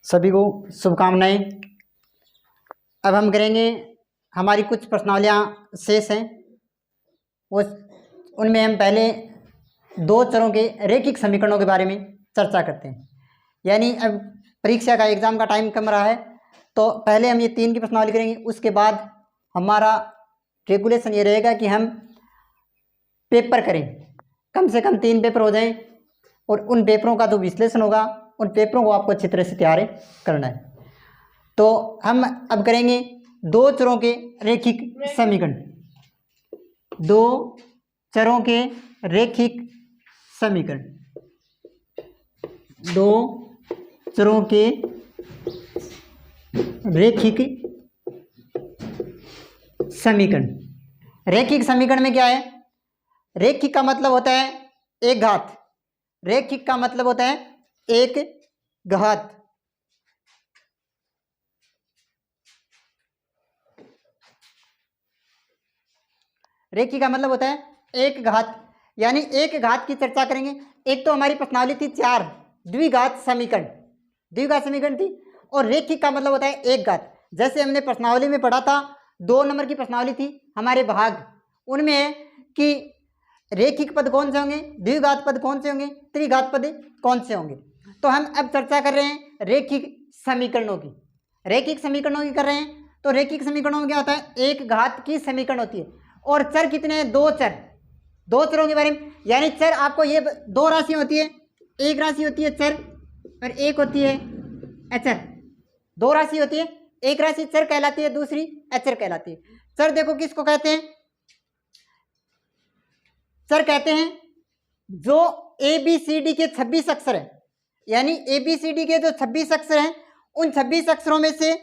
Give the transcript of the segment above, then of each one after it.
सभी को शुभकामनाएं। अब हम करेंगे, हमारी कुछ प्रश्नावलियाँ शेष हैं, वो उनमें हम पहले दो चरों के रैखिक समीकरणों के बारे में चर्चा करते हैं। यानी अब परीक्षा का एग्ज़ाम का टाइम कम रहा है, तो पहले हम ये 3 की प्रश्नावली करेंगे। उसके बाद हमारा रेगुलेशन ये रहेगा कि हम पेपर करें, कम से कम 3 पेपर हो जाएं, और उन पेपरों का जो विश्लेषण होगा उन पेपरों को आपको अच्छी तरह से तैयार करना है। तो हम अब करेंगे दो चरों के रैखिक समीकरण। दो चरों के रैखिक समीकरण। दो चरों के रैखिक समीकरण। रैखिक समीकरण में क्या है? रैखिक का मतलब होता है एक घात। रैखिक का मतलब होता है एक घात। रैखिक का मतलब होता है एक घात, यानी एक घात की चर्चा करेंगे। एक तो हमारी प्रश्नावली थी 4 द्विघात समीकरण, द्विघात समीकरण थी, और रैखिक का मतलब होता है एक घात। जैसे हमने प्रश्नावली में पढ़ा था, 2 नंबर की प्रश्नावली थी हमारे भाग, उनमें कि रैखिक पद कौन से होंगे, द्विघात पद कौन से होंगे, त्रिघात पद कौन से होंगे। तो हम अब चर्चा कर रहे हैं रैखिक समीकरणों की। रैखिक समीकरणों की कर रहे हैं, तो रैखिक समीकरणों में क्या होता है, एक घात की समीकरण होती है, और चर कितने हैं, 2 चर। 2 चरों के बारे में, यानी चर आपको ये 2 राशियाँ होती है, एक राशि होती है चर और एक होती है अचर। 2 राशि होती है, एक राशि चर कहलाती है, दूसरी अचर कहलाती है। चर देखो किसको कहते हैं, चर कहते हैं जो ABCD के 26 अक्षर हैं, यानी ABCD के जो 26 अक्षर हैं, उन 26 अक्षरों में से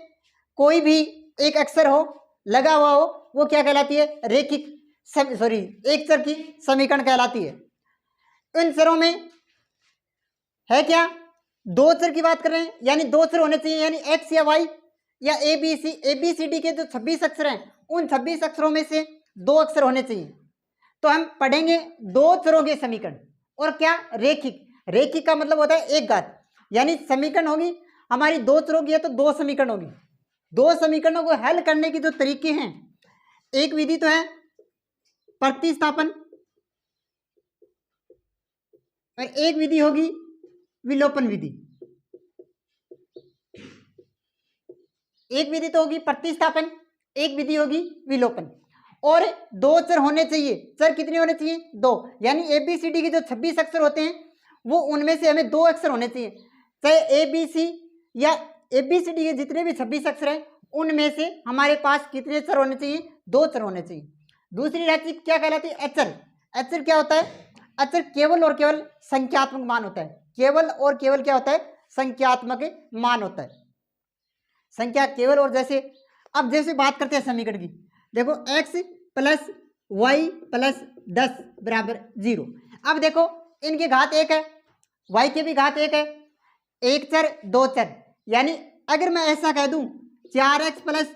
कोई भी एक अक्षर हो, लगा हुआ हो, वो क्या कहलाती है, रैखिक एक चर की समीकरण कहलाती है। इन चरों में है क्या, 2 चर की बात कर रहे हैं, यानी 2 चर होने चाहिए, यानी x या y या ABCD के जो 26 अक्षर हैं, उन 26 अक्षरों में से 2 अक्षर होने चाहिए। तो हम पढ़ेंगे 2 चरों के समीकरण, और क्या, रैखिक। रैखिक का मतलब होता है एक घात, यानी समीकरण होगी हमारी 2 चरों की है तो 2 समीकरण होगी। 2 समीकरणों को हल करने की जो तरीके हैं, एक विधि तो है प्रतिस्थापन, और एक विधि होगी विलोपन विधि। एक विधि तो होगी प्रतिस्थापन, एक विधि होगी विलोपन, और 2 चर होने चाहिए। चर कितने होने चाहिए, 2, यानी ABCD के जो 26 अक्षर होते हैं, वो उनमें से हमें 2 अक्षर होने चाहिए। चाहे ABC या ABCD के जितने भी 26 अक्षर हैं, उनमें से हमारे पास कितने चर होने चाहिए, 2 चर होने चाहिए। दूसरी राशि क्या कहलाती है, अचर। अचर क्या होता है, अचर केवल और केवल संख्यात्मक मान होता है। केवल और केवल क्या होता है, संख्यात्मक मान होता है, संख्या केवल। और जैसे बात करते हैं समीकरण की, देखो x + y + 10 = 0। अब देखो इनके घात 1 है, y के भी घात 1 है, एक चर 2 चर, यानी अगर मैं ऐसा कह दूं 4x +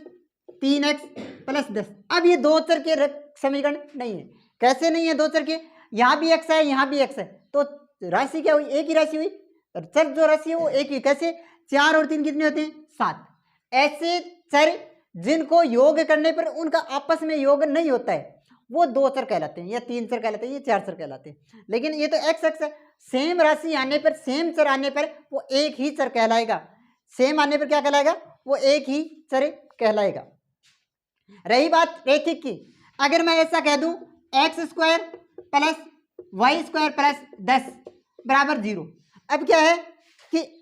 3x + 10, अब ये 2 चर के समीकरण नहीं है। कैसे नहीं है 2 चर के, यहाँ भी x है, यहाँ भी x है, तो राशि क्या हुई, एक ही राशि हुई, चर जो राशि है वो एक ही। कैसे, 4 और 3 कितने होते हैं, 7। ऐसे चर जिनको योग करने पर उनका आपस में योग नहीं होता है, वो 2 चर कहलाते हैं, या 3 चर कहलाते हैं, ये 4 चर कहलाते हैं। लेकिन ये तो x है, सेम राशि आने पर, सेम चर आने पर वो एक ही चर कहलाएगा। सेम आने पर क्या कहलाएगा, वो एक ही चर कहलाएगा। रही बात रैखिक की, अगर मैं ऐसा कह दूं x² + y² + 10 = 0। अब क्या है कि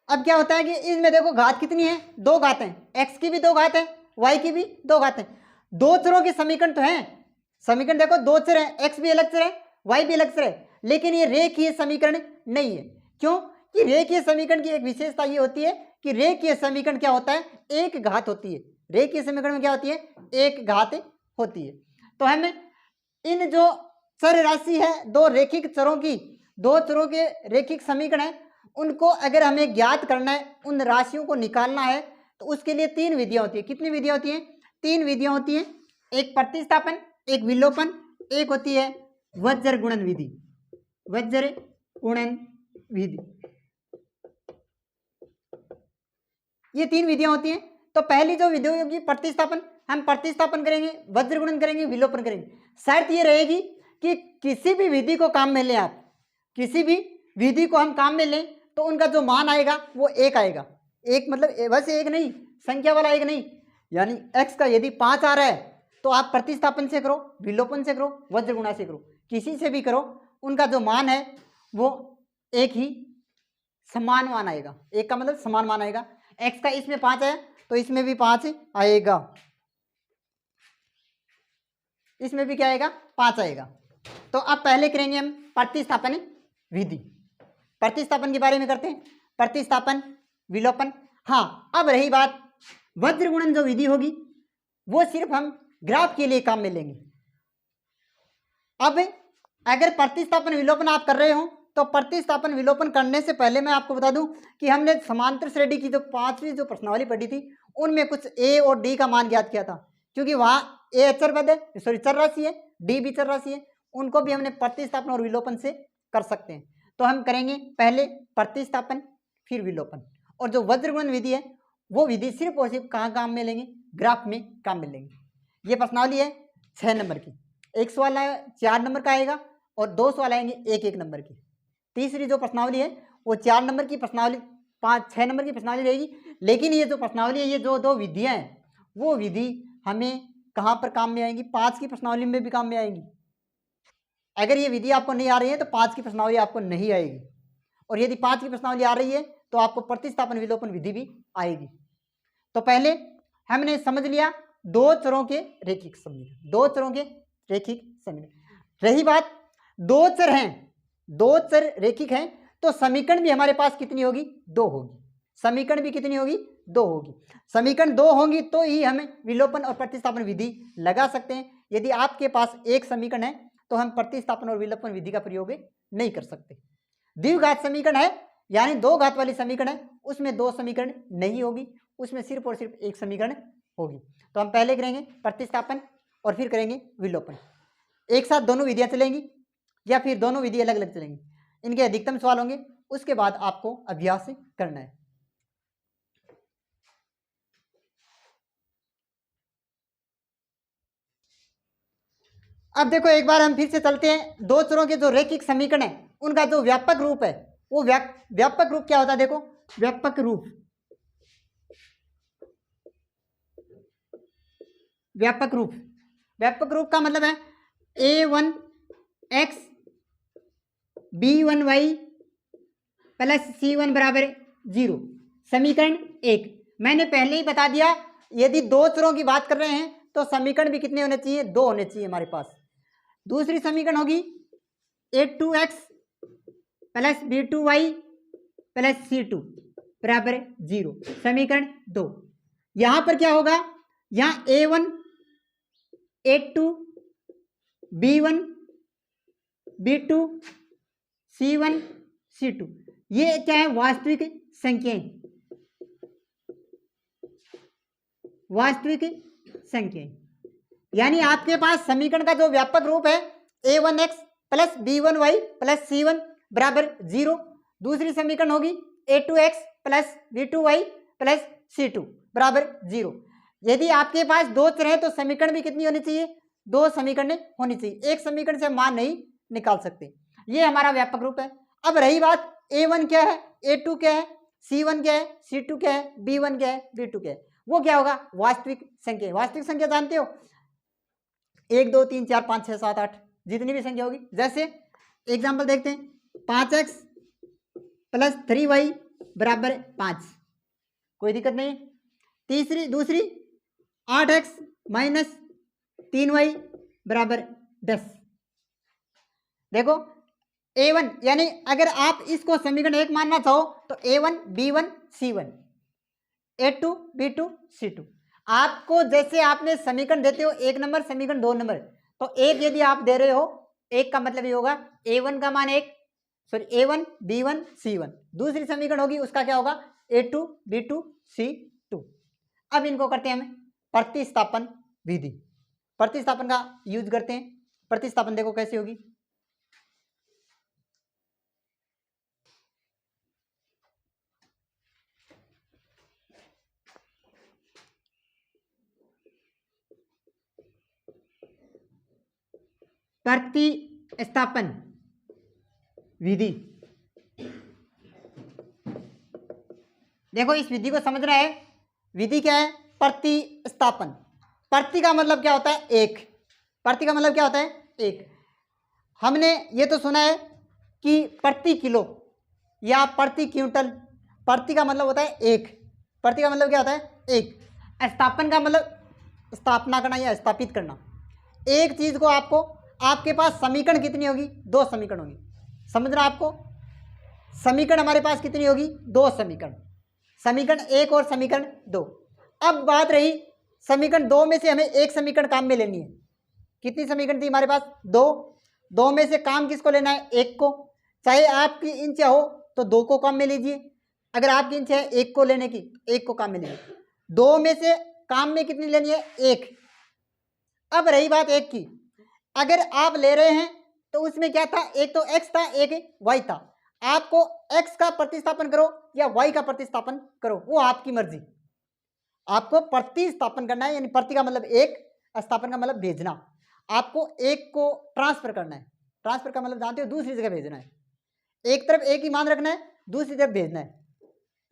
अब क्या होता है कि इसमें देखो घात कितनी है, 2 घात हैं, x की भी 2 घात है, y की भी 2 घात है। 2 चरों के समीकरण तो हैं, समीकरण देखो 2 चर हैं, x भी अलग चर है, y भी अलग चर है, लेकिन ये रेखीय समीकरण नहीं है। क्यों कि रेखीय समीकरण की एक विशेषता ये होती है कि रेखीय समीकरण क्या होता है, एक घात होती है। रेखीय समीकरण में क्या होती है, एक घात होती है। तो हम इन जो चर राशि है, 2 रैखिक चरों की, 2 चरों के रैखिक समीकरण है, उनको अगर हमें ज्ञात करना है, उन राशियों को निकालना है, तो उसके लिए 3 विधियां होती है। कितनी विधियां होती हैं? 3 विधियां होती हैं। एक प्रतिस्थापन, एक विलोपन, एक होती है वज्र गुणन विधि। वज्र गुणन विधि, ये 3 विधियां होती हैं। तो पहली जो विधि होगी प्रतिस्थापन, हम प्रतिस्थापन करेंगे, वज्र गुणन करेंगे, विलोपन करेंगे। शर्त ये रहेगी कि किसी भी विधि को काम में लें आप, किसी भी विधि को हम काम में लें तो उनका जो मान आएगा वो 1 आएगा। एक मतलब वैसे 1 नहीं, संख्या वाला 1 नहीं, यानी x का यदि 5 आ रहा है तो आप प्रतिस्थापन से करो, विलोपन से करो, वज्र गुणा से करो, किसी से भी करो, उनका जो मान है वो एक ही समान मान आएगा। 1 का मतलब समान मान आएगा। x का इसमें 5 है तो इसमें भी 5 आएगा, इसमें भी क्या आएगा? 5 आएगा। तो अब पहले करेंगे हम प्रतिस्थापन विधि। प्रतिस्थापन के बारे में करते हैं, प्रतिस्थापन, विलोपन। हाँ, अब रही बात वज्र गुणन जो विधि होगी वो सिर्फ हम ग्राफ के लिए काम में लेंगे। अब अगर प्रतिस्थापन विलोपन आप कर रहे हो तो प्रतिस्थापन विलोपन करने से पहले मैं आपको बता दूं कि हमने समांतर श्रेणी की जो 5वीं जो प्रश्नावली पढ़ी थी उनमें कुछ a और d का मान ज्ञात किया था, क्योंकि वहाँ a अचर पद है, सॉरी चर राशि है, d भी चर राशि है, उनको भी हमने प्रतिस्थापन और विलोपन से कर सकते हैं। तो हम करेंगे पहले प्रतिस्थापन फिर विलोपन। और जो वज्र गुणन विधि है वो विधि सिर्फ और सिर्फ कहाँ काम में लेंगे? ग्राफ में काम में लेंगे। ये प्रश्नावली है 6 नंबर की, एक सवाल 4 नंबर का आएगा और 2 सवाल आएंगे 1-1 नंबर की। तीसरी जो प्रश्नावली है वो 4 नंबर की प्रश्नावली, 5-6 नंबर की प्रश्नावली रहेगी। लेकिन ये जो प्रश्नावली है, ये जो 2 विधियां हैं वो विधि हमें कहाँ पर काम में आएंगी? 5 की प्रश्नावली में भी काम में आएंगी। अगर ये विधि आपको नहीं आ रही है तो 5 की प्रश्नावली आपको नहीं आएगी, और यदि 5 की प्रश्नावली आ रही है तो आपको प्रतिस्थापन विलोपन विधि भी आएगी। तो पहले हमने समझ लिया 2 चरों के रेखिक समीकरण, 2 चरों के रेखिक समीकरण। रही बात 2 चर हैं, 2 चर रेखिक हैं, तो समीकरण भी हमारे पास कितनी होगी? 2 होगी। समीकरण भी कितनी होगी? 2 होगी। समीकरण 2 होंगी तो ही हम विलोपन और प्रतिस्थापन विधि लगा सकते हैं। यदि आपके पास एक समीकरण है तो हम प्रतिस्थापन और विलोपन विधि का प्रयोग नहीं कर सकते। द्विघात समीकरण है, यानी 2 घात वाली समीकरण है, उसमें 2 समीकरण नहीं होगी, उसमें सिर्फ और सिर्फ एक समीकरण होगी। तो हम पहले करेंगे प्रतिस्थापन और फिर करेंगे विलोपन। एक साथ दोनों विधियां चलेंगी या फिर दोनों विधि अलग अलग चलेंगी, इनके अधिकतम सवाल होंगे, उसके बाद आपको अभ्यास करना है। अब देखो एक बार हम फिर से चलते हैं। 2 चरों के जो रेखिक समीकरण है उनका जो व्यापक रूप है वो व्यापक रूप क्या होता है? देखो व्यापक रूप, व्यापक रूप, व्यापक रूप का मतलब है a1x b1y प्लस c1 बराबर 0। समीकरण 1 मैंने पहले ही बता दिया, यदि 2 चरों की बात कर रहे हैं तो समीकरण भी कितने होने चाहिए? 2 होने चाहिए हमारे पास। दूसरी समीकरण होगी a2x plus b2y plus c2 बराबर 0। समीकरण 2। यहां पर क्या होगा? यहां a1 a2 b1 b2 c1 c2 ये क्या है? वास्तविक संख्याएं, वास्तविक संख्याएं। यानी आपके पास समीकरण का जो व्यापक रूप है a1x plus b1y plus c1 बराबर 0। दूसरी समीकरण होगी a2x plus b2y plus c2 बराबर 0। यदि आपके पास 2 चर हैं तो समीकरण भी कितनी होनी चाहिए? 2 समीकरण होनी चाहिए। एक समीकरण से हम मान नहीं निकाल सकते। ये हमारा व्यापक रूप है। अब रही बात a1 क्या है, a2 क्या है, c1 क्या है, c2 क्या है, b1 क्या है, b2 क्या है, वो क्या होगा? वास्तविक संख्या। वास्तविक संख्या जानते हो 1 2 3 4 5 6 7 8 जितनी भी संख्या होगी। जैसे एग्जाम्पल देखते हैं, 5x प्लस 3y बराबर 5, कोई दिक्कत नहीं। दूसरी 8x माइनस 3y बराबर 10। देखो a1 यानी अगर आप इसको समीकरण 1 मानना चाहो तो a1 b1 c1 a2 b2 c2। आपको जैसे आपने समीकरण देते हो 1 नंबर, समीकरण 2 नंबर, तो 1 यदि आप दे रहे हो, 1 का मतलब ये होगा a1 का मान 1, सॉरी a1 b1 c1। दूसरी समीकरण होगी उसका क्या होगा? a2 b2 c2। अब इनको करते हैं हम प्रतिस्थापन विधि। प्रतिस्थापन का यूज करते हैं। प्रतिस्थापन देखो कैसे होगी। प्रतिस्थापन विधि, देखो इस विधि को समझना है। विधि क्या है? प्रतिस्थापन। प्रति का मतलब क्या होता है? एक। प्रति का मतलब क्या होता है? एक। हमने ये तो सुना है कि प्रति किलो या प्रति क्विंटल। प्रति का मतलब होता है एक। प्रति का मतलब क्या होता है? एक। स्थापन का मतलब स्थापना करना या स्थापित करना। एक चीज को आपको, आपके पास समीकरण कितनी होगी? दो समीकरण होगी। समझना आपको, समीकरण हमारे पास कितनी होगी? दो समीकरण। समीकरण एक और समीकरण दो। अब बात रही समीकरण दो में से हमें एक समीकरण काम में लेनी है। कितनी समीकरण थी हमारे पास? दो। दो में से काम किसको लेना है? एक को। चाहे आपकी इंच हो तो दो को काम में लीजिए, अगर आपकी इंच है एक को लेने की, एक को काम में लीजिए। दो में से काम में कितनी लेनी है? एक। अब रही बात एक की, अगर आप ले रहे हैं तो उसमें क्या था? एक तो x था, एक y था। आपको x का प्रतिस्थापन करो या y का प्रतिस्थापन करो, वो आपकी मर्जी। आपको प्रतिस्थापन करना है, यानी प्रति का मतलब एक, स्थापन का मतलब भेजना। आपको एक को ट्रांसफर करना है। ट्रांसफर का मतलब जानते हो? दूसरी जगह भेजना है। एक तरफ एक ही मान रखना है, दूसरी तरफ भेजना है।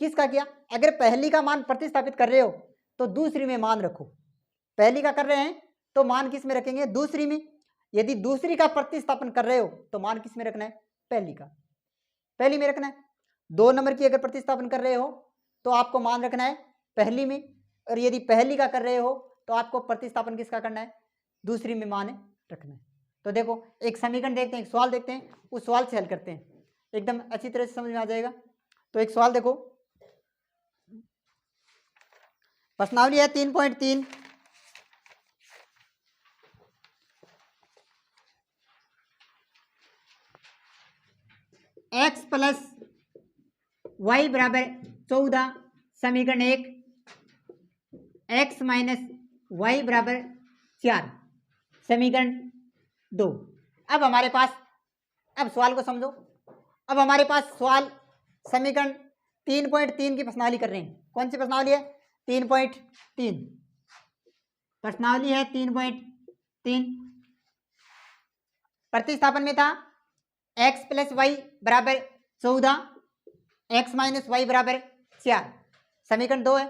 किसका किया? अगर पहली का मान प्रतिस्थापित कर रहे हो तो दूसरी में मान रखो। पहली का कर रहे हैं तो मान किस में रखेंगे? दूसरी में। यदि दूसरी का प्रतिस्थापन कर रहे हो तो मान किस में रखना है? पहली का, पहली में रखना है। दो नंबर की अगर प्रतिस्थापन कर रहे हो तो आपको मान रखना है पहली में, और यदि पहली का कर रहे हो तो आपको प्रतिस्थापन किसका करना है? दूसरी में मान रखना है। तो देखो एक समीकरण देखते हैं, एक सवाल देखते हैं, उस सवाल से हल करते हैं, एकदम अच्छी तरह से समझ में आ जाएगा। तो एक सवाल देखो, प्रश्नावली है 3.3। x प्लस वाई बराबर 14 समीकरण एक, x माइनस वाई बराबर 4 समीकरण 2। अब हमारे पास, अब सवाल को समझो। अब हमारे पास सवाल समीकरण 3.3 की प्रश्नावली कर रहे हैं। कौन सी प्रश्नावली है? 3.3 प्रश्नावली है 3.3। प्रतिस्थापन में था x प्लस वाई बराबर 14, x माइनस वाई बराबर 4 समीकरण 2 है।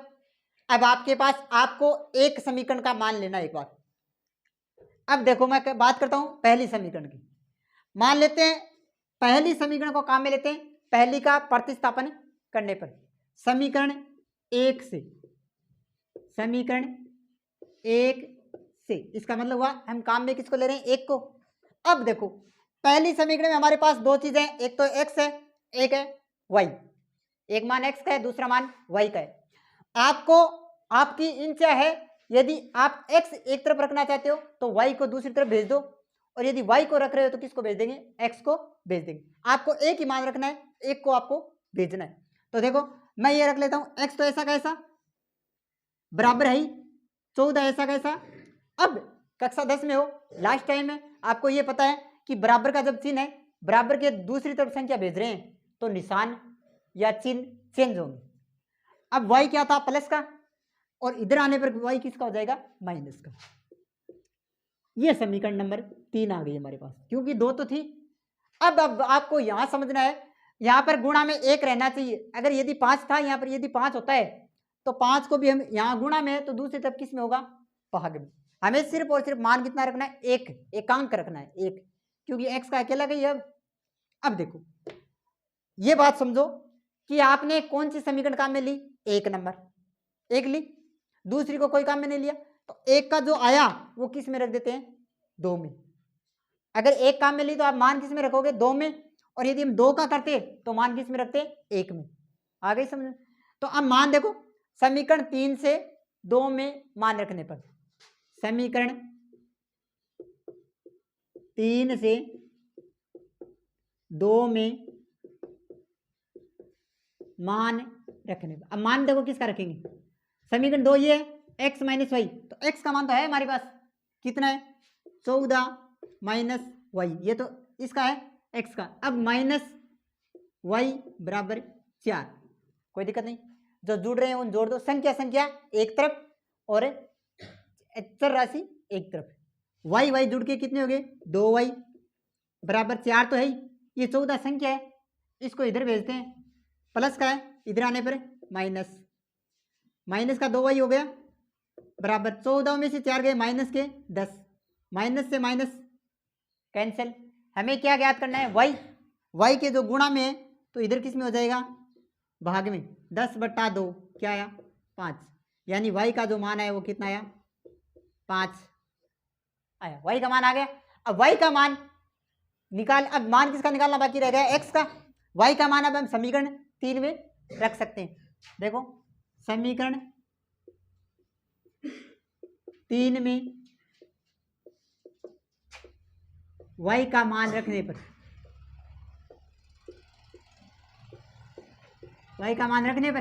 अब आपके पास, आपको एक समीकरण का मान लेना एक बार। अब देखो मैं बात करता हूं पहली समीकरण की। मान लेते हैं पहली समीकरण को काम में लेते हैं, पहली का प्रतिस्थापन करने पर समीकरण एक से, समीकरण एक से, इसका मतलब हुआ हम काम में किसको ले रहे हैं? एक को। अब देखो पहली समीकरण में हमारे पास दो चीजें हैं, एक तो x है, एक है y। एक मान x का है, दूसरा मान y का है। आपको, आपकी इंचा है, यदि आप x एक तरफ रखना चाहते हो तो y को दूसरी तरफ भेज दो, और यदि y को रख रहे हो तो किसको भेज देंगे? x को भेज देंगे। आपको एक ही मान रखना है, एक को आपको भेजना है। तो देखो मैं ये रख लेता हूं, x तो ऐसा कैसा बराबर है 14 ऐसा कैसा। अब कक्षा 10 में हो, लास्ट टाइम में आपको ये पता है कि बराबर का जब चिन्ह है, बराबर के दूसरी तरफ संख्या भेज रहे हैं तो निशान या चिन्ह चेंज होंगे। अब y क्या था? प्लस का, और इधर आने पर y किसका हो जाएगा? माइनस का। ये समीकरण नंबर 3 आ गई हमारे पास, क्योंकि दो तो थी। अब आपको यहां समझना है, यहां पर गुणा में एक रहना चाहिए। अगर यदि 5 था, यहां पर यदि 5 होता है तो 5 को भी हम, यहां गुणा में है तो दूसरी तरफ किस में होगा? भाग में। हमें सिर्फ और सिर्फ मान कितना रखना है? एक, एकांक रखना है एक, क्योंकि x का अकेला गई। अब देखो ये बात समझो कि आपने कौन सी समीकरण काम में ली? एक नंबर, एक ली, दूसरी को कोई काम में नहीं लिया, तो एक का जो आया वो किस में रख देते हैं? दो में। अगर एक काम में ली तो आप मान किस में रखोगे? दो में, और यदि हम दो का करते तो मान किस में रखते? एक में। आ गई समझ? तो अब मान देखो, समीकरण 3 से 2 में मान रखने पर, समीकरण 3 से 2 में मान रखने पर, अब मान देखो किसका रखेंगे? समीकरण 2 ये है x माइनस वाई, तो x का मान तो है हमारे पास, कितना है 14 माइनस वाई, ये तो इसका है x का। अब माइनस y बराबर 4, कोई दिक्कत नहीं, जो जुड़ रहे हैं उन जोड़ दो, संख्या संख्या एक तरफ और चर राशि एक तरफ, y y जुड़ के कितने हो गए 2y बराबर 4 तो है ही, ये 14 संख्या है, इसको इधर भेजते हैं, प्लस का है, इधर आने पर माइनस, माइनस का 2y हो गया बराबर 14 में से 4 गए माइनस के 10, माइनस से माइनस कैंसिल। हमें क्या ज्ञात करना है y के जो गुणा में है तो इधर किस में हो जाएगा भाग में, 10/2 क्या आया 5, यानी y का जो मान है वो कितना आया 5 आया, y का मान आ गया। अब y का मान निकाल, अब मान किसका निकालना बाकी रह गया x का, y का मान अब हम समीकरण 3 में रख सकते हैं। देखो समीकरण 3 में y का मान रखने पर, y का मान रखने पर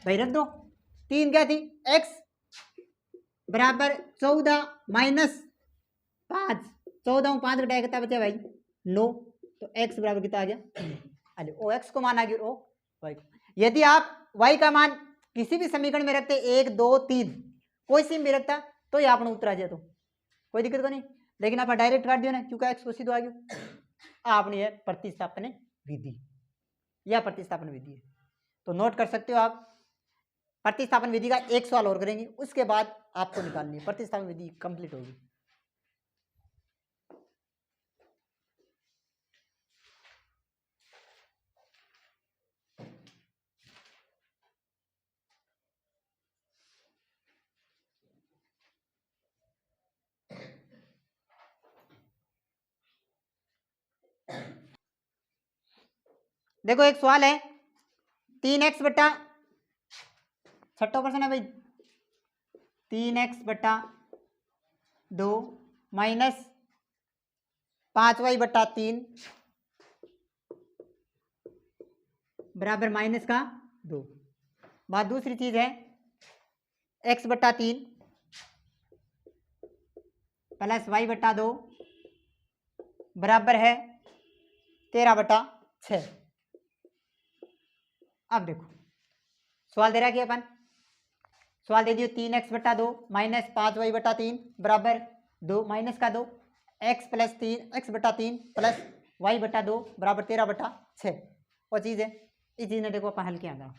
भाई रख दो, 3 क्या थी x बराबर 14 माइनस 5, 14 में 5 घटाया कितना बचा भाई 9, तो x बराबर कितना आ गया, अरे ओ x को मान आ गया, ओ y को। यदि आप y का मान किसी भी समीकरण में रखते 1 2 3 कोई सी भी रखता तो ये आपने उत्तर आ जाए, तो कोई दिक्कत को नहीं, लेकिन आप डायरेक्ट काट दियो ना क्योंकि x को सीधो आ गया, आपने ये प्रतिस्थापन विधि या प्रतिस्थापन विधि है, तो नोट कर सकते हो आप। प्रतिस्थापन विधि का एक सवाल और करेंगे, उसके बाद आपको निकालनी है, प्रतिस्थापन विधि कंप्लीट होगी। देखो एक सवाल है 3x बटा, छठा प्रश्न है भाई, 3x/2 माइनस 5y/3 बराबर माइनस का 2। बात दूसरी चीज है x/3 प्लस y/2 बराबर है 13/6। अब देखो सवाल दे रहा है कि अपन सवाल दे दियो 3x/2 माइनस 5y/3 बराबर 2 माइनस का 2, x/3 प्लस y/2 बराबर 13/6, वो चीज़ है, इस चीज़ ने देखो अपन हल किया था।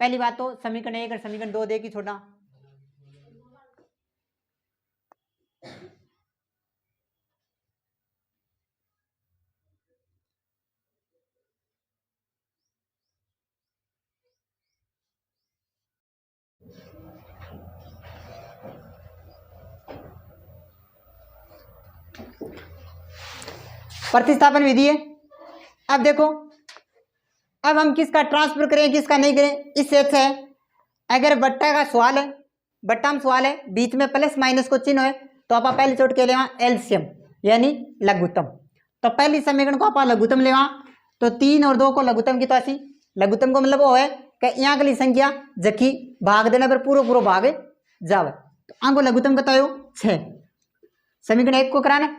पहली बात तो समीकरण 1 और समीकरण 2 दे की छोड़ना, प्रतिस्थापन विधि है। अब देखो अब हम किसका ट्रांसफर करें किसका नहीं करें, इससे अच्छा है अगर बट्टा का सवाल है, बट्टा में सवाल है बीच में प्लस माइनस को चिन्ह है तो आप पहले चोट के लेवा एलसीएम यानी लघुत्तम, तो पहली समीकरण को आप लघुत्तम लेवा, तो 3 और 2 को लघुत्तम की तासी, लघुत्तम को मतलब वो है कि यहाँ अगली संख्या जखी भाग देने पर पूरा भाग जावे, तो आंको लघुत्तम बतायो 6, समीकरण 1 को कराना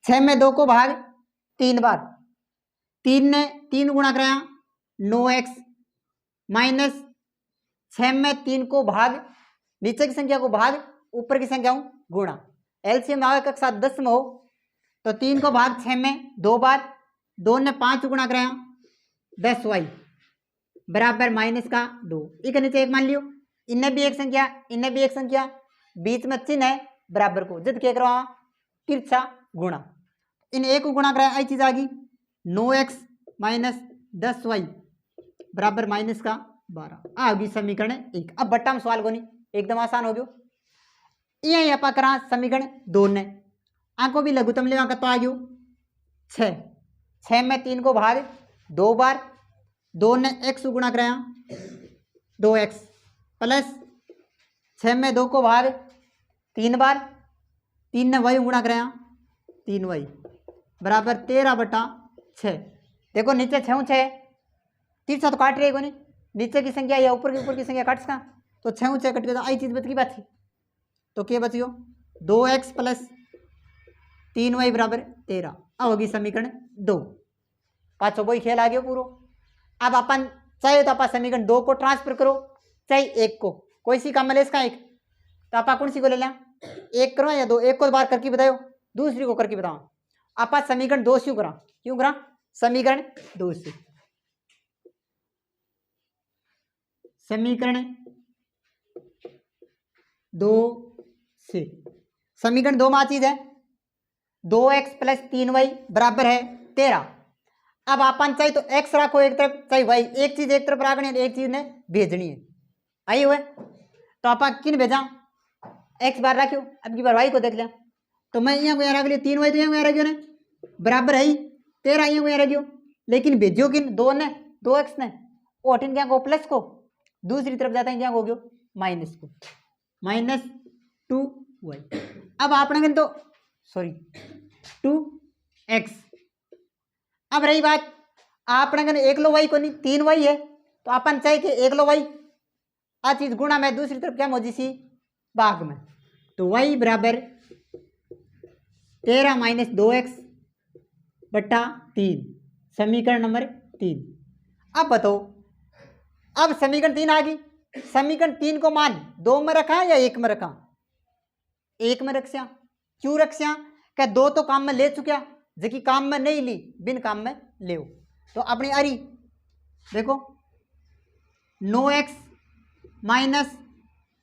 6 में 2 को भाग 3 बार, 3 ने 3 गुणा कराया 9x माइनस 6 में 3 को भाग नीचे की संख्या को भाग ऊपर की संख्या गुणा, एलसीएम आगे का साथ 10 में हो तो 3 को भाग 6 में 2 बार, 2 ने 5 गुणा कराया 10y बराबर माइनस का 2, एक नीचे एक मान लियो, इन्हें भी एक संख्या इन्हें भी एक संख्या, बीच में चिन्ह है बराबर को, जब क्या करवा तिरछा गुणा, इन एक को गुणा कराया आई चीज आ गई 9x माइनस 10y बराबर माइनस का 12 आ गई समीकरण 1। अब बट्टा में सवाल को नहीं एकदम आसान हो गयो, यही आप करा समीकरण 2 ने आंको भी लघुत्तम ले तो आ गयो 6 में 3 को भाग 2 बार, 2 ने x गुणा कराया 2x प्लस 6 में 2 को भाग 3 बार, 3 ने y गुणा कराया 3y बराबर 13/6। देखो नीचे 6 तिरछा तो काट रही है नहीं, नीचे की संख्या या ऊपर की संख्या काट सका, तो 6 ऊँचा कट गया, आई चीज़ बच गई बात। तो क्या बच गयो 2x प्लस 3y बराबर 13। अब होगी समीकरण 2। पाँचों वही खेल आ गया पूरा। अब अपन चाहे तो आप समीकरण 2 को ट्रांसफर करो, चाहे 1 को, कोई सी काम ले इसका एक, तो आप कौन सी को ले लें, 1 करो या 2, एक को बार करके बताओ, दूसरी को करके बताओ। आप समीकरण 2 क्यों करा समीकरण 2 से, समीकरण 2 से, समीकरण 2 में आ चीज है 2x प्लस 3y बराबर है 13। अब अपन चाहिए तो x रखो एक तरफ, चाहे y, एक चीज एक तरफ रखनी है, एक चीज ने भेजनी है। आई हुए तो आप किन भेजा, x बार रखियो, अब की बार y को देख लिया, तो मैं यहाँ को यहाँ रख लिया 3y, तो यहाँ को यहाँ रखियो ने बराबर है 13, यहाँ को यहाँ रखियो, लेकिन भेजियो किन 2 ने, 2x ने, वो हटिन क्या को प्लस को, दूसरी तरफ जाता है क्या हो गयो माइनस को, -2y। अब आपने तो सॉरी 2x। अब रही बात आपने एक लो y को नहीं 3y है, तो अपन चाहिए कि एक लो y आ चीज गुणा में दूसरी तरफ क्या मौजी सी भाग में, तो y बराबर 13 माइनस 2x बट्टा 3, समीकरण नंबर 3। अब बताओ, अब समीकरण 3 आ गई, समीकरण 3 को मान 2 में रखा या 1 में रखा, 1 में रखा। क्यों रखा, क्या 2 तो काम में ले चुका, जबकि काम में नहीं ली, बिन काम में ले, तो अपनी अरी देखो 9x माइनस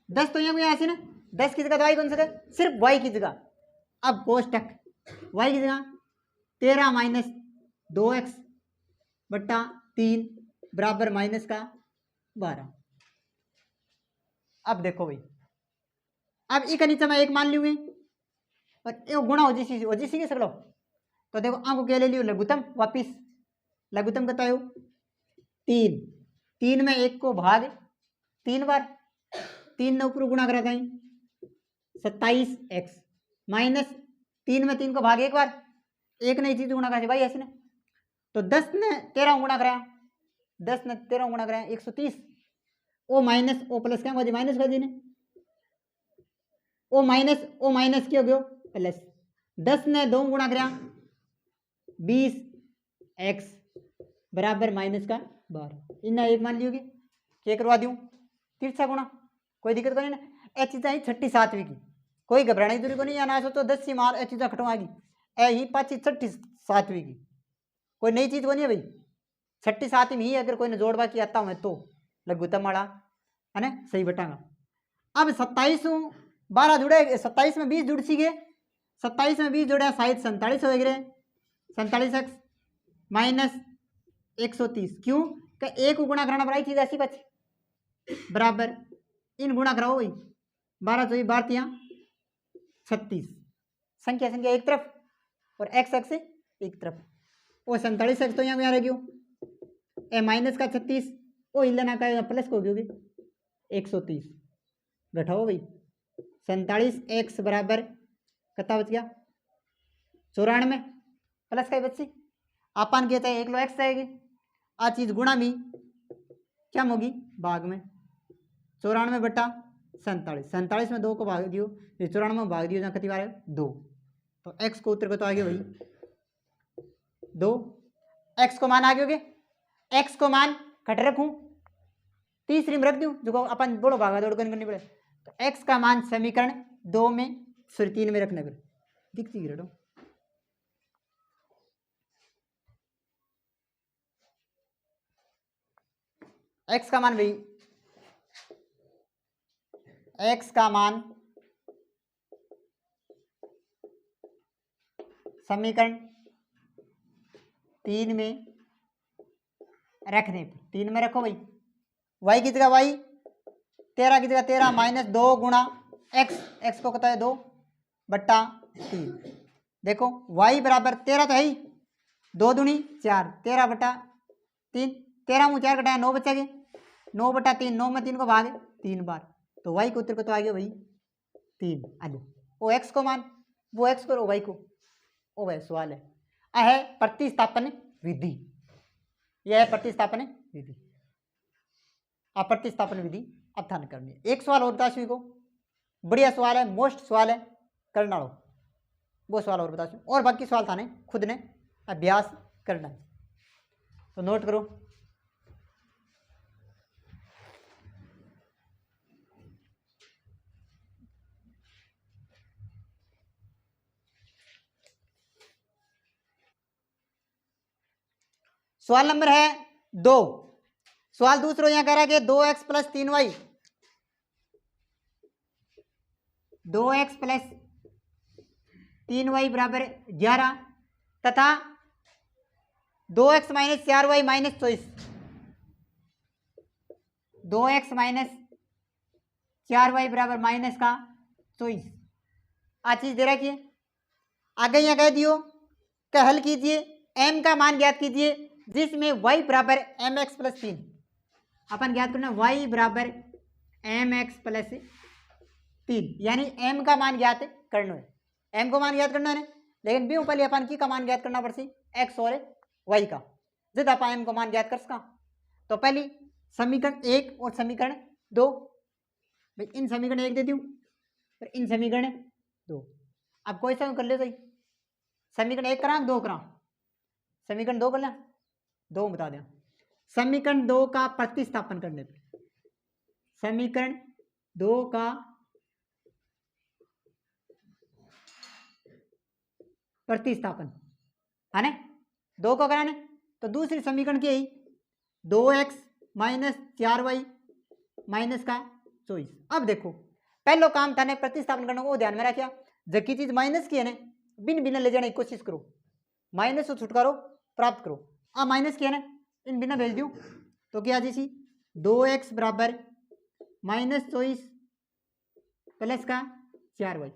10, तो यहाँ ऐसे ना 10 की जगह तो y कौन सा, सिर्फ y की जगह, अब कोष्टक y की जगह 13 माइनस 2x बट्टा 3 बराबर माइनस का 12। अब देखो भाई, अब एक नीचे में एक मान ली हुई और एक गुणा हो जी के सकलो, तो देखो आंखों क्या ले लियो लघुत्तम, वापिस लघुत्तम कहता है 3, 3 में 1 को भाग 3 बार, 3 ने ऊपर गुणा करा था 27x माइनस 3 में 3 को भाग 1 बार, 1 ने चीज गुणा करा भाई ऐसे ने, तो 10 ने 13 गुणा कराया, 10 ने 13 गुणा कराया 130, ओ माइनस ओ प्लस क्या होगी माइनस कर दी ने, ओ माइनस क्या हो गयो प्लस, 10 ने 2 गुणा कराया 20x बराबर माइनस का 12। इन्ना एक मान लियोगे क्या करवा दूं तिरछा गुणा, कोई दिक्कत को नहीं ना। ए चीज़ आई 6ठी 7वीं की, कोई घबराने की जरूरत को नहीं, या ना सोचो 10 सी मार ए चीज़ खटवाएगी, ए ही 5 6ठी 7वीं की, कोई नई चीज़ को नहीं है भाई, 6ठी 7वीं ही अगर कोई ने जोड़वा की आता हूँ तो लघुत्तम वाला है ना सही बटांगा। अब 27 12 जुड़े, 27 में 20 जुड़ सी गए, 27 में 20 जोड़ा शायद 47 हो गए, 47x माइनस 130, क्यों क्या एक गुणा कराना पड़ा चीज ऐसी बची बराबर इन गुणा कराओ भाई, 12 चौबीस 12 यहाँ 36, संख्या संख्या एक तरफ और x एक्स एक तरफ, वो 47x तो यहाँ रह गयो, ए माइनस का 36 वो हिलना का प्लस को गयोगे 130, बैठाओ भाई 47x बराबर कितना बच गया 94, प्लस का बच्ची अपन कहते हैं 1 लो x आएगी, आ चीज गुणा भी क्या होगी भाग में 94 बटा 47, 47 में 2 को भाग दियो, 94 में भाग दियो जहाँ कितनी बार है 2, तो x को उत्तर को तो आ गया भाई 2, x को मान आ गयोगे, x को मान कट रखूं तीसरी में रख दूं जो अपन बड़ो भागा दौड़ करनी पड़े, तो x का मान समीकरण 2 में सॉरी 3 में रखने पर दिखती गिरो, x का मान भाई x का मान समीकरण 3 में रखने पर 3 में रखो भाई, y की जगह y 13 की जगह 13 माइनस 2 गुणा x को कहता है 2 बट्टा 3, देखो y बराबर 13 तो है ही, 2 दूनी 4, 13 बट्टा 3, 13 में 4 घटाया 9 बचेगी, 9 बटा 3, 9 में 3 को भागे 3 बार, तो y को उत्तर को तो आ गया भाई 3। आलू वो x को मान वो x को y को ओ भाई सवाल है प्रतिस्थापन विधि, यह है प्रतिस्थापन विधि, आप प्रतिस्थापन विधि अब थाने करनी है। एक सवाल और बता को, बढ़िया सवाल है, मोस्ट सवाल है, करना लो वो सवाल और बता, और बाकी सवाल थाने खुद ने अभ्यास करना है। तो नोट करो, सवाल नंबर है 2। सवाल दूसरा यहां कह रहा है कि 2x plus 3y 2x plus 3y बराबर 11 तथा 2x minus 4y minus 24, 2x minus 4y बराबर माइनस का 24 आ चीज दे रखी है। आगे यहां कह दियो कि हल कीजिए, m का मान ज्ञात कीजिए जिसमें y बराबर mx प्लस 3, अपन ज्ञात करना y बराबर mx प्लस 3, यानी m का मान ज्ञात करना है, m को मान ज्ञात करना है, लेकिन भी पहले अपन की का मान ज्ञात करना पड़सी x और y का, जब आप m को मान ज्ञात कर सका। तो पहली समीकरण 1 और समीकरण 2, भाई इन समीकरण 1 दे दूं और इन समीकरण 2, अब कोई सा कर ले सही, समीकरण 1 करा 2 करा, समीकरण 2 कर लें, 2 बता दें। समीकरण 2 का प्रतिस्थापन करने पर, समीकरण 2 का प्रतिस्थापन है ना, 2 को कराने तो दूसरी समीकरण की 2x माइनस 4y माइनस का 24। अब देखो पहलो काम था ने प्रतिस्थापन करने को ध्यान में रखा, जबकि चीज माइनस की है ना बिन बिना ले जाने की कोशिश करो, माइनस से छुटकारो प्राप्त करो। अब माइनस की है ना इन बिना भेज दूं तो क्या जी सी 2x बराबर माइनस 24 प्लस का 4y,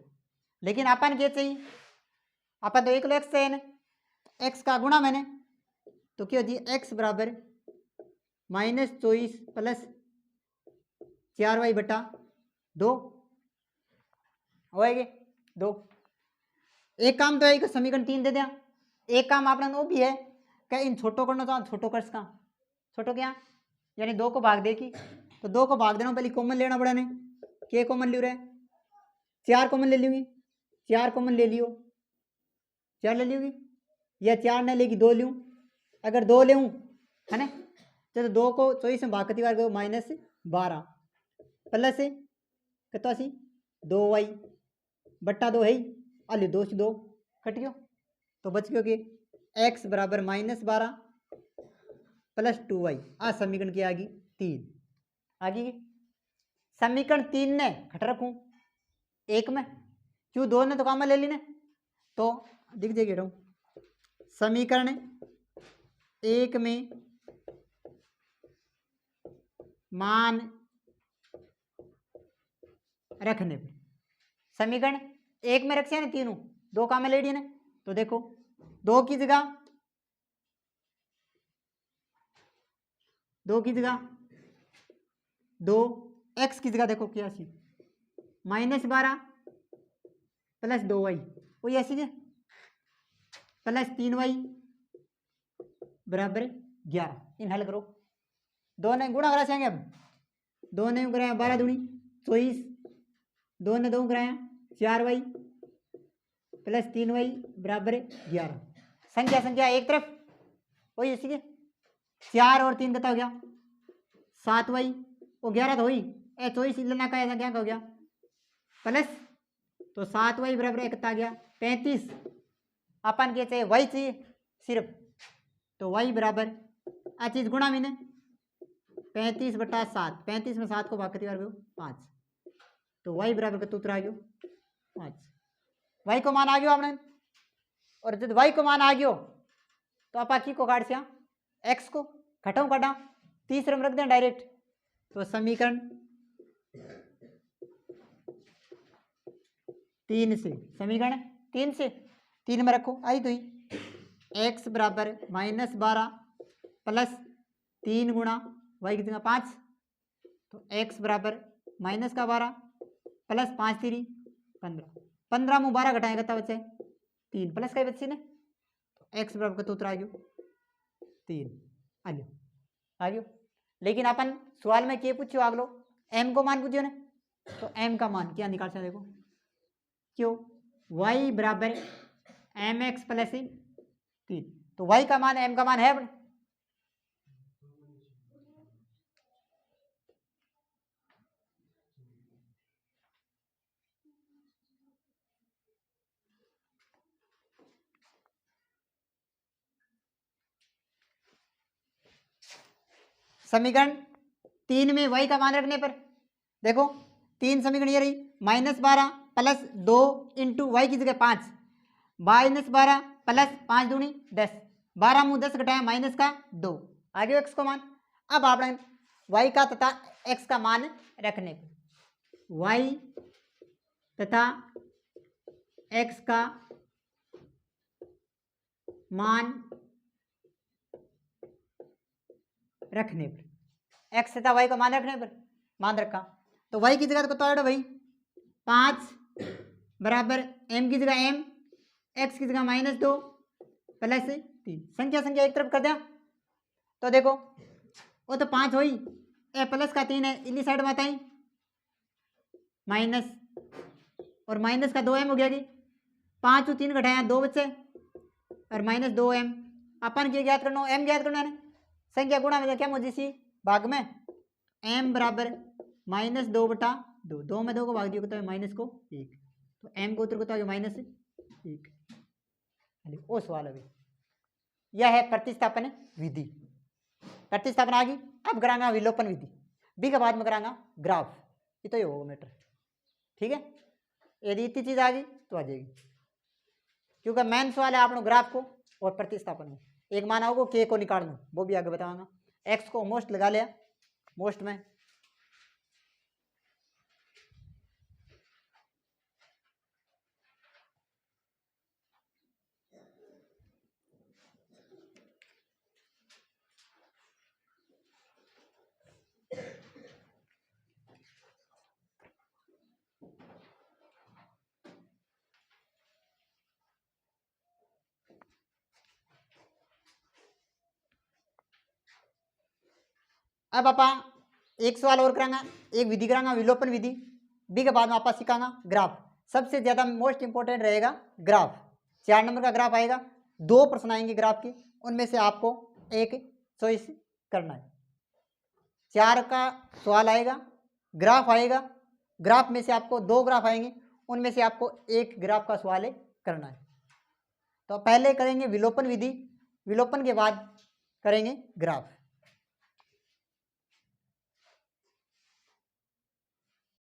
लेकिन अपन क्या चाहिए, अपन तो एक लो एक्स चाहिए ना, एक्स का गुणा मैंने तो क्या जी x बराबर माइनस 24 प्लस 4y बटा 2 होएगी 2। एक काम तो है कि समीकरण 3 दे दिया, एक काम आपने वो भी है कि इन छोटो करना तो छोटो कर सका, छोटो क्या यानी 2 को भाग दे की, तो 2 को भाग देना पहले कॉमन लेना पड़ा ने, क्या कॉमन ले रहे 4 कॉमन ले लूँगी, 4 कॉमन ले लियो, 4 ले लियोगी या 4 न लेगी 2 लूँ, अगर 2 ले है ना तो 2 को 24 में भाग कती बार माइनस 12 प्लस कितना सी 2y बट्टा 2 है अली 2 से 2 कट गयो, तो बच गयो कि x बराबर माइनस 12 प्लस 2y। आ समीकरण की आ गई 3, आ गई समीकरण 3 ने घट रखूं 1 में, क्यों 2 ने तो काम ले ली ने, तो दिख जाएगी समीकरण 1 में मान रखने पे, समीकरण 1 में रखे ना तीनों, 2 काम ले लिए ने, तो देखो 2 की जगह 2 x की जगह देखो क्या सी माइनस 12 प्लस 2y वही ऐसी है प्लस 3y बराबर 11, इन हल करो, 2 ने गुणा करा चाहेंगे, अब 2 ने कराया 12 दूनी 24, 2 ने 2 कराया 4y प्लस 3y बराबर 11, संख्या संख्या एक तरफ वही ऐसी है, 4 और 3 कितना हो गया 7y, वो 11 तो हुई 24 लेना का ऐसा क्या हो गया प्लस, तो 7y बराबर कितना आ गया 35, अपन के चाहिए y चाहिए सिर्फ, तो y बराबर आ चीज गुणा मैंने 35 बटा 7, 35 में 7 को भाग कती बार 5, तो y बराबर कितना उत्तर आ गयो 5, y को मान आ गयो आपने, और जब y को मान आ गयो तो आप की को काट से x को घटाऊ काटा तीसरे में रख दें डायरेक्ट, तो समीकरण 3 से, समीकरण 3 से 3 में रखो आई तो ही x बराबर माइनस 12 प्लस 3 गुणा y की जगह 5, तो x बराबर माइनस का 12 प्लस 5 3 15, 15 में 12 घटाएं कितना बचे 3 प्लस का बच्चे ने, तो x बराबर कितना उत्तर आ गयो 3 आ गयो। लेकिन अपन सवाल में क्या पूछो आगलो एम को मान पूछिए ना, तो एम का मान क्या निकाल सकते देखो, क्यों वाई बराबर एम एक्स प्लस 3, तो वाई का मान एम का मान है अपने, समीकरण 3 में वाई का मान रखने पर देखो 3 समीकरण ये रही, -12 प्लस 2 इंटू वाई की जगह 5, -12 प्लस 5 दूनी 10, 12 मुँह 10 घटाया माइनस का 2, आगे एक्स को मान। अब आपने वाई का तथा एक्स का मान रखने पर वाई तथा एक्स का मान रखने पर, एक्स तथा वाई का मान रखने पर मान रखा, तो वाई की जगह तो भाई 5 बराबर एम की जगह एम, एक्स की जगह -2 प्लस 3, संख्या संख्या एक तरफ कर दिया, तो देखो वो तो 5 हुई, ए प्लस का 3 है इन्हीं साइड में आता ही माइनस, और माइनस का 2m हो गया कि 5 और 3 घटाया 2 बच्चे और -2m, अपन क्या ज्ञात करना, m ज्ञात करना है, संख्या गुणा में क्या मुझे सी भाग में m बराबर -2/2, 2 में 2 को भाग दिया तो माइनस को 1, तो m को उत्तर को तो -1, वो सवाल अभी यह है प्रतिस्थापन विधि। प्रतिस्थापन आ गई, अब करांगा विलोपन विधि, बी के बाद में करांगा ग्राफ, ये तो ये होगा मैटर, ठीक है। यदि इतनी चीज आ गई तो आ जाएगी, क्योंकि मेन सवाल है आप ग्राफ को और प्रतिस्थापन में, एक माना होगा के को निकाल दो, वो भी आगे बताऊंगा। एक्स को मोस्ट लगा लिया, मोस्ट में अब आपा एक सवाल और करांगा, एक विधि करांगा विलोपन विधि, बी के बाद में आपा सिखांगा ग्राफ, सबसे ज्यादा मोस्ट इंपॉर्टेंट रहेगा ग्राफ, 4 नंबर का ग्राफ आएगा, 2 प्रश्न आएंगे ग्राफ के, उनमें से आपको एक चॉइस करना है, 4 का सवाल आएगा, ग्राफ आएगा, ग्राफ में से आपको 2 ग्राफ आएंगे, उनमें से आपको एक ग्राफ का सवाल करना है। तो पहले करेंगे विलोपन विधि, विलोपन के बाद करेंगे ग्राफ।